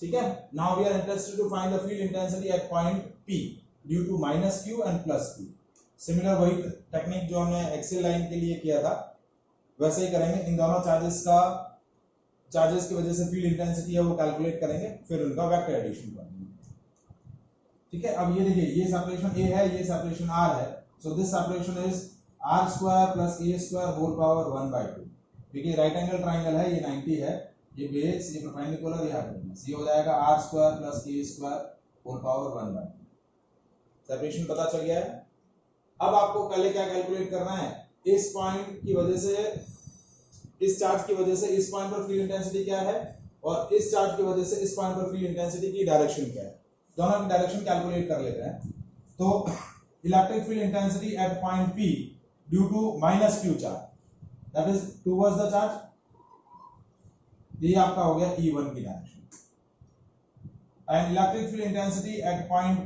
A: ठीक है. Now we are interested to find the field intensity at point P due to -q and +q. Similar वही टेक्निक जो हमने एक्सियल लाइन के लिए किया था वैसे ही करेंगे. इन दोनों चार्जेस की वजह से फील्ड इंटेंसिटी है वो कैलकुलेट करेंगे, फिर उनका वेक्टर एडिशन करेंगे. ठीक है. अब ये देखिए, ये सेपरेशन A है, ये सेपरेशन R है. So this separation is R square plus A square whole power 1/2. देखिए राइट एंगल ट्राइंगल है, ये 90 है, ये बेस, ये परपेंडिकुलर, ये हाइपोटेन्यूज. ये हो जाएगा R square plus A square whole power 1/2. Separation पता चल गया है. अब आपको पहले क्या कैलकुलेट करना है? इस पॉइंट की वजह से, इस चार्ज की वजह से इस पॉइंट पर फील्ड इंटेंसिटी क्या है और इस चार्ज की वजह से इस पॉइंट पर फील्ड इंटेंसिटी की डायरेक्शन क्या है. दोनों की डायरेक्शन कैलकुलेट कर लेते हैं. तो electric field intensity at point P due to -q charge, that is towards the charge, ये आपका हो गया E1 की direction. And electric field intensity at point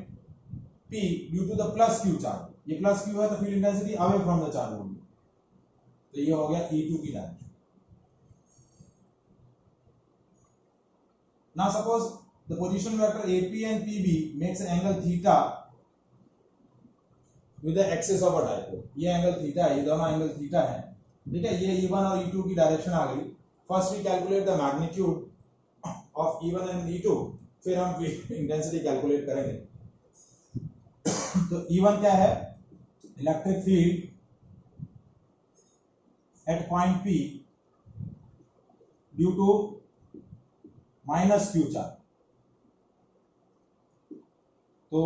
A: P due to the +q charge, ये +q है तो field intensity away from the charge होगी, तो ये हो गया E2 की direction. Now suppose the position vector AP and PB makes an angle theta with the axis of a dipole. ये एंगल थीटा है, ये दोनों एंगल थीटा है. ठीक है. ये E1 और E2 की डायरेक्शन आ गई. First we calculate the magnitude of E1 and E2, फिर हम इंटेंसिटी कैलकुलेट करेंगे. तो E1 क्या है? Electric field at point P due to -q charge. तो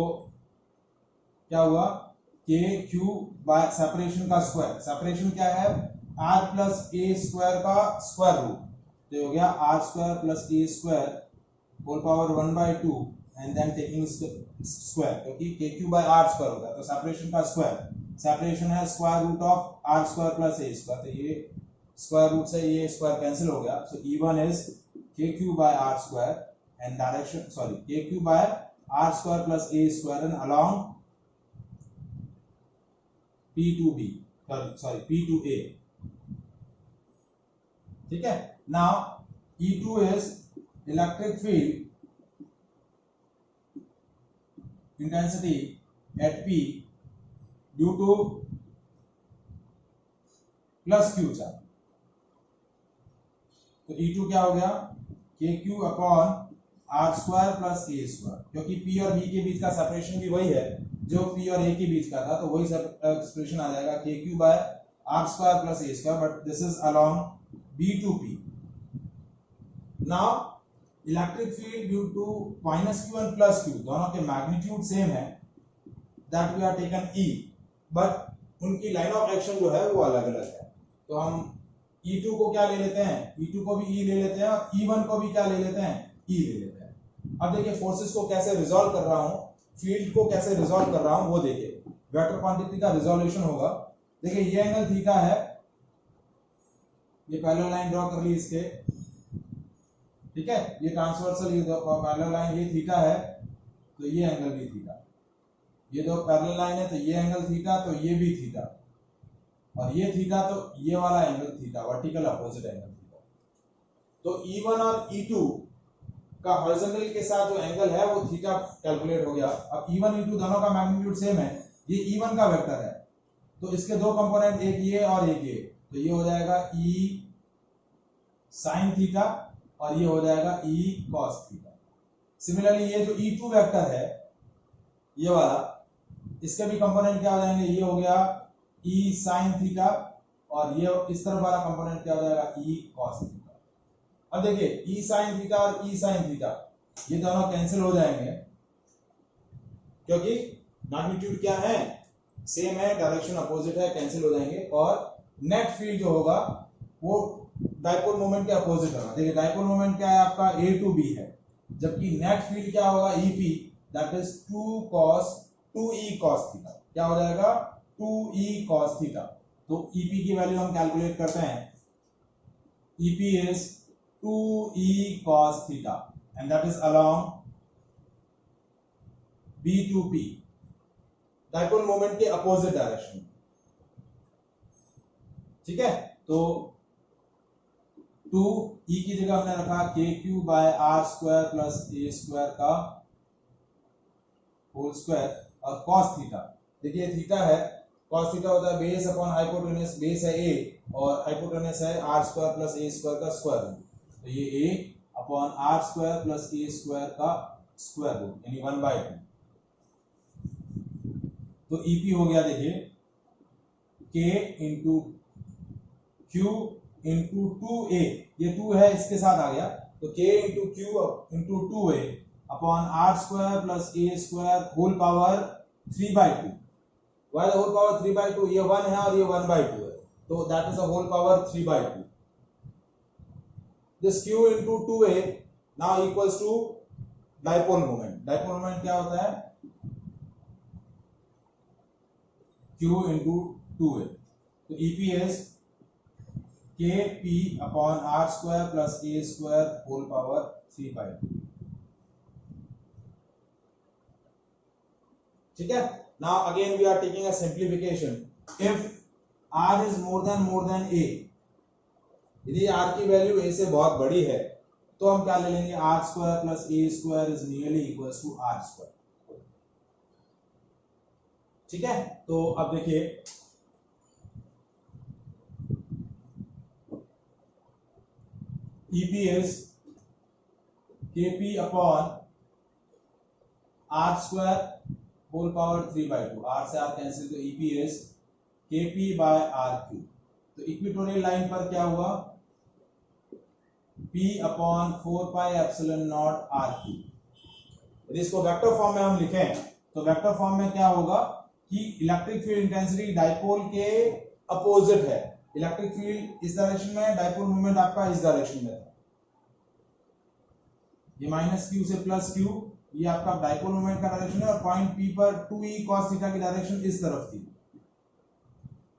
A: क्या हुआ? KQ बाय सेपरेशन का स्क्वायर. सेपरेशन क्या है? R प्लस A स्क्वायर का स्क्वायर रूट. तो हो गया R square plus A square whole power 1/2 and then taking square, क्योंकि KQ बाय R स्क्वायर होता है. तो सेपरेशन का स्क्वायर, सेपरेशन है square root of R square plus A square. तो ये स्क्वायर रूट से ये स्क्वायर कैंसिल हो गया. सो E1 is KQ by R square and direction, sorry, KQ by R square plus A square and along P to B, sorry P to A. ठीक है. Now E2 is electric field intensity at P due to plus Q charge. तो E2 क्या हो गया, KQ upon R square plus A square, क्योंकि P और B के बीच का सेपरेशन भी वही है जो P और A के बीच का था, तो वही एक्सप्रेशन आ जाएगा KQ by R square plus A square, but this is along B to P। Now electric field due to minus Q and plus Q दोनों के मैग्नीट्यूड सेम है, that we are taken E, but उनकी line of action जो है वो अलग अलग है। तो हम E2 को क्या ले लेते हैं, E2 को भी E ले लेते हैं, और E1 को भी क्या ले लेते हैं, E ले लेते हैं। अब देखिए फोर्सेस को कैसे रिजॉल्व कर रहा हूं, फील्ड को कैसे रिजॉल्व कर रहा हूं वो देखिए, वेक्टर क्वांटिटी का रिजोल्यूशन होगा। देखिए ये एंगल थीटा है, ये पैरेलल लाइन ड्रॉ कर ली इसके, ठीक है, ये ट्रांसवर्सल, ये पैरेलल लाइन, ये थीटा है, तो ये एंगल भी थीटा, ये दो पैरेलल लाइन है, तो ये एंगल थीटा, तो ये भी थीटा, और ये थीटा, तो ये वाला angle theta, vertical opposite angle theta. तो E1 और E2 का हॉरिजॉन्टल के साथ जो एंगल है वो थीटा कैलकुलेट हो गया। अब E1 E2 दोनों का मैग्नीट्यूड सेम है, ये E1 का वेक्टर है, तो इसके दो कंपोनेंट, एक ये और एक ये, तो ये हो जाएगा E sin थीटा और ये हो जाएगा E cos थीटा। सिमिलरली ये जो E2 वेक्टर है ये वाला, इसके भी कंपोनेंट क्या हो जाएंगे, ये हो गया E sin थीटा, और ये इस तरफ वाला कंपोनेंट क्या हो जाएगा, E cos थीटा। अब देखिए E sin थीटा और E sin थीटा ये दोनों कैंसिल हो जाएंगे, क्योंकि मैग्नीट्यूड क्या है, सेम है, डायरेक्शन अपोजिट है, कैंसिल हो जाएंगे, और नेट फील्ड जो होगा वो डाइपोल मोमेंट के अपोजिट होगा। देखिए डाइपोल मोमेंट क्या है आपका, A to B है, जबकि नेट फील्ड क्या होगा, EP, that is 2E cos theta, क्या हो जाएगा, 2E cos थीटा। तो EP की वैल्यू हम कैलकुलेट करते हैं, EP is 2E cos theta and that is along B to P, dipole moment के अपोजिट डायरेक्शन, ठीक है। तो 2E की जगह हमने रखा KQ by R square plus A square का होल स्क्वायर, और cos थीटा, देखिए थीटा है, cos थीटा होता है बेस अपॉन हाइपोटेन्यूस, बेस है A और हाइपोटेन्यूस है R square plus A square का स्क्वायर रूट, तो ये A upon R square plus A square का स्क्वायर रूट, यानी 1/2। तो EP हो गया देखिए K into Q into 2A, ये 2 है इसके साथ आ गया, तो K into Q into 2A upon R square plus A square whole power 3/2। Why whole power 3/2, ये 1 है और ये 1/2 है, तो that is a whole power 3/2। This Q into 2A now equals to dipole moment. Dipole moment क्या होता है, Q into 2A, तो EP is KP upon R square plus A square whole power 3/2, ठीक है। Now again we are taking a simplification, if R is more than A, यदि R की वैल्यू A से बहुत बड़ी है तो हम क्या ले लेंगे, R square plus A square is nearly equals to R square, ठीक है। तो अब देखिए EP is KP upon R square whole power 3/2, R से R कैंसिल, तो EP is KP by RQ। तो इक्वेटोरियल लाइन पर क्या हुआ, P अपॉन 4πε0 RQ। यदि इसको वेक्टर फॉर्म में हम लिखें तो वेक्टर फॉर्म में क्या होगा कि इलेक्ट्रिक फील्ड इंटेंसिटी डाइपोल के अपोजिट है, इलेक्ट्रिक फील्ड इस डायरेक्शन में है, डाइपोल मोमेंट आपका इस डायरेक्शन में था, ये माइनस Q से प्लस Q, ये आपका डाइपोल मोमेंट का डायरेक्शन है, और पॉइंट P पर 2E cos थीटा की डायरेक्शन इस तरफ थी,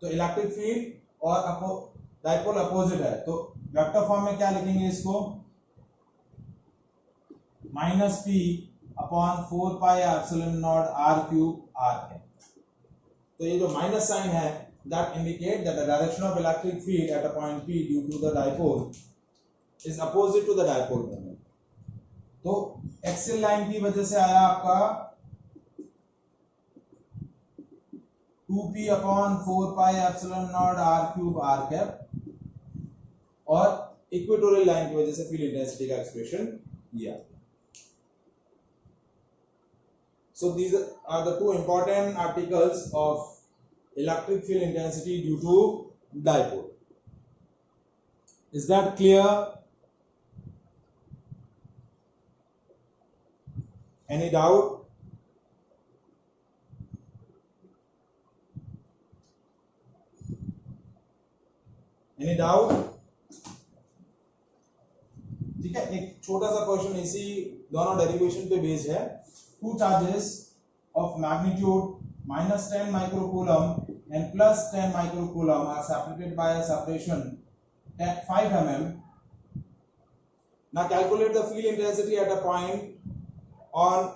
A: तो इलेक्ट्रिक फील्ड और डाइपोल अपोजिट है, तो वेक्टर फॉर्म में क्या लिखेंगे इसको, minus P upon 4πε0 RQ R है। तो ये जो माइनस साइन है that indicate that the direction of electric field at a point P due to the dipole is opposite to the dipole moment। तो एक्सियल लाइन की वजह से आया आपका 2p upon 4 pi epsilon not r cube r cap और equatorial line की वजह से फील्ड इंटेंसिटी का एक्सप्रेशन दिया। So these are the two important articles of electric field intensity due to dipole. Is that clear? Any doubt? Any doubt? ठीक है, एक छोटा सा क्वेश्चन इसी दोनों डेरिवेशन पे बेस्ड है। Two charges of magnitude -10 microcoulomb and +10 microcoulomb are separated by a separation at 5 mm. Now calculate the field intensity at a point on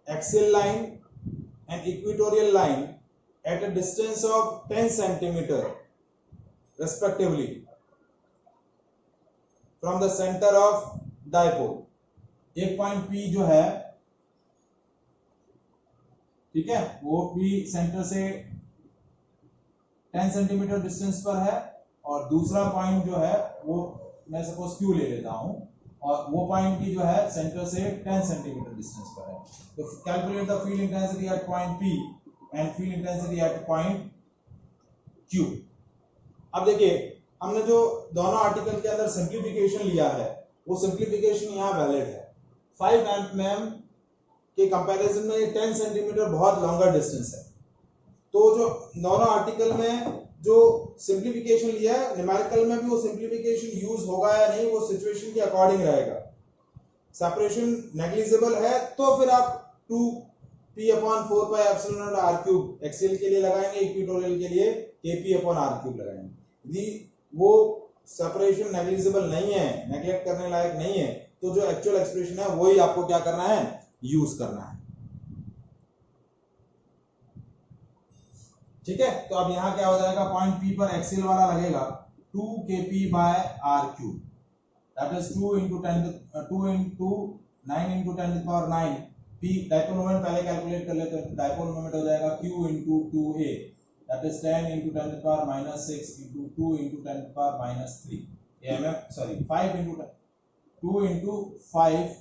A: axial line and equatorial line at a distance of 10 centimeter respectively from the center of dipole. एक point P जो है, ठीक है, वो P centre से 10 centimetre distance पर है और दूसरा पॉइंट जो है वो मैं सपोज Q ले लेता हूं और वो पॉइंट P जो है सेंटर से 10 सेंटीमीटर डिस्टेंस पर है। तो calculate the field intensity at point P and field intensity at point Q। अब देखिए, हमने जो दोनों आर्टिकल के अंदर सिंप्लीफिकेशन लिया है वो सिंप्लीफिकेशन यहाँ वैलिड है। 5 mm के कंपैरिजन में 10 सेंटीमीटर बहुत लॉन्गर डिस्टेंस है। तो जो दोनों आर्टिकल में जो सिंप्लीफिकेशन लिया है, न्यूमेरिकल में भी वो सिंप्लीफिकेशन यूज होगा या नहीं वो सिचुएशन के अकॉर्डिंग रहेगा। सेपरेशन नेग्लिजिबल है तो फिर आप 2p upon 4 pi epsilon not r cube axial के लिए लगाएंगे, इक्वेटोरियल के लिए kp अपॉन r क्यूब लगाएंगे। यदि वो सेपरेशन नेग्लिजिबल नहीं है, नेग्लेक्ट करने लायक नहीं है, तो जो एक्चुअल एक्सप्रेशन है वही आपको क्या करना है, यूज करना है। ठीक है, तो अब यहां क्या हो जाएगा, पॉइंट P पर एक्सियल वाला लगेगा 2kp by r cube, that is 2 into 9 into 10 to the power 9। P dipole moment पहले कैलकुलेट कर लेते हैं, डाइपोल मोमेंट हो जाएगा q into 2a, that is 10 into 10 to the power minus 6 into 2 into 10 to the power minus 3 sorry 5 into 2 into 5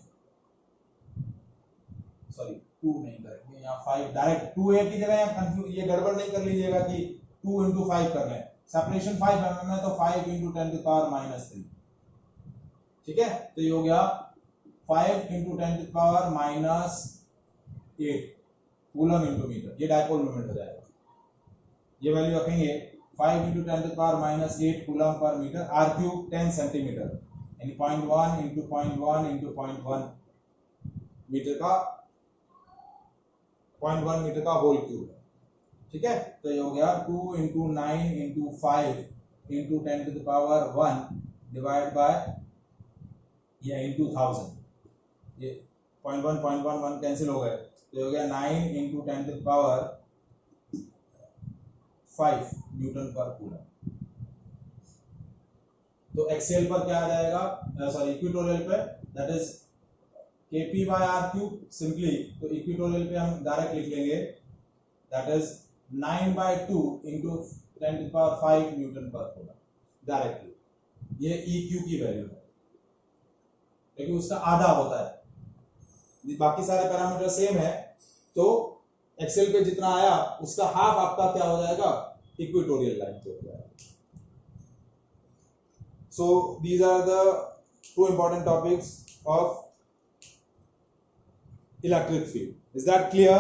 A: sorry 2 नहीं करेंगे यहाँ 5 direct 2a की जगह यहाँ कंफ्यूज ये गड़बड़ नहीं कर लीजिएगा कि 2 into 5 कर लें, सेपरेशन 5 mm है तो 5 into 10 to the power minus 3। ठीक है, तो ये हो गया 5 into 10 to the power minus 8 coulomb into metre, ये डाइपोल मोमेंट हो जाएगा। ये वैल्यू रखेंगे 5 into 10 to the power minus 8 coulomb पर मीटर, r क्यूब 10 सेंटीमीटर, यानी 0.1 into 0.1 into 0.1 मीटर का 0.1 मीटर का होल क्यूब। ठीक है, तो ये हो गया 2 into 9 into 5 into 10 to the power 1 divide by ये into 1000, ये 0.1 कैंसिल हो गए, तो ये हो गया 9 into 10 to the power 5 newton पर कूलम। तो एक्सियल पर क्या आ जाएगा, सॉरी इक्वेटोरियल पे, that is kp by r cube simply, तो इक्वेटोरियल पे हम डायरेक्ट लिख लेंगे that is 9/2 into 10 to the power 5 newton पर कूलम डायरेक्टली। ये eq की वैल्यू है, लेकिन उसका आधा होता है, बाकी सारे पैरामीटर सेम है, तो एक्सेल पे जितना आया उसका हाफ आपका क्या हो जाएगा, इक्वेटोरियल लाइन पे हो जाएगा। So these are the two important topics of electric field. Is that clear?